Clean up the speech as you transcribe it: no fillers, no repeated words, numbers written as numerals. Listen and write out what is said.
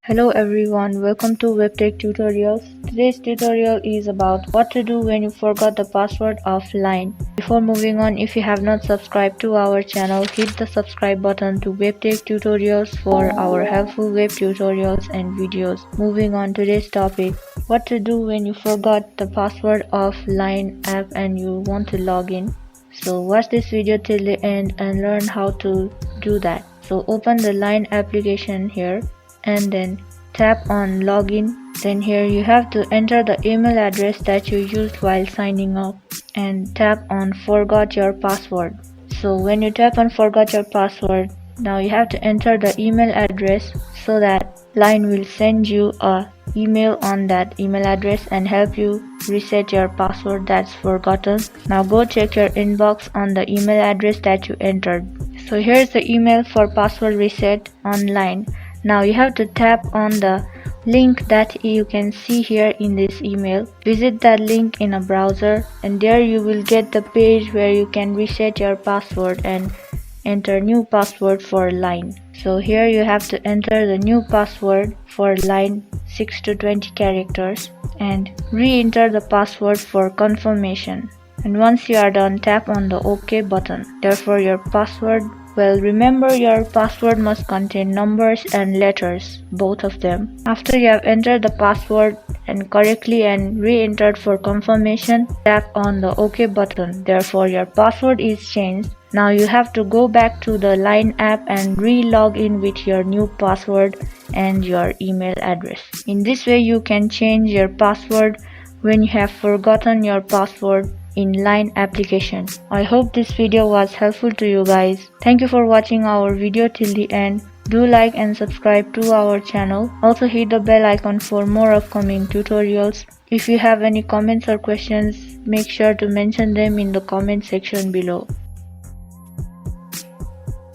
Hello everyone, welcome to WebTech Tutorials. Today's tutorial is about what to do when you forgot the password of Line. Before moving on, if you have not subscribed to our channel, hit the subscribe button to WebTech Tutorials for our helpful web tutorials and videos. Moving on to today's topic, what to do when you forgot the password of Line app and you want to log in. So watch this video till the end and learn how to do that. So open the Line application here and then tap on login. Then here you have to enter the email address that you used while signing up and tap on forgot your password. So when you tap on forgot your password, now you have to enter the email address so that Line will send you a email on that email address and help you reset your password that's forgotten. Now go check your inbox on the email address that you entered. So here's the email for password reset online. Now you have to tap on the link that you can see here in this email. Visit that link in a browser and there you will get the page where you can reset your password and enter new password for Line. So here you have to enter the new password for Line 6 to 20 characters and re-enter the password for confirmation. And once you are done, tap on the OK button. Therefore your password, well, remember your password must contain numbers and letters, both of them. After you have entered the password and correctly and re-entered for confirmation, tap on the OK button. Therefore your password is changed. Now you have to go back to the Line app and re-log in with your new password and your email address. In this way you can change your password when you have forgotten your password in Line application. I hope this video was helpful to you guys. Thank you for watching our video till the end. Do like and subscribe to our channel. Also hit the bell icon for more upcoming tutorials. If you have any comments or questions, make sure to mention them in the comment section below.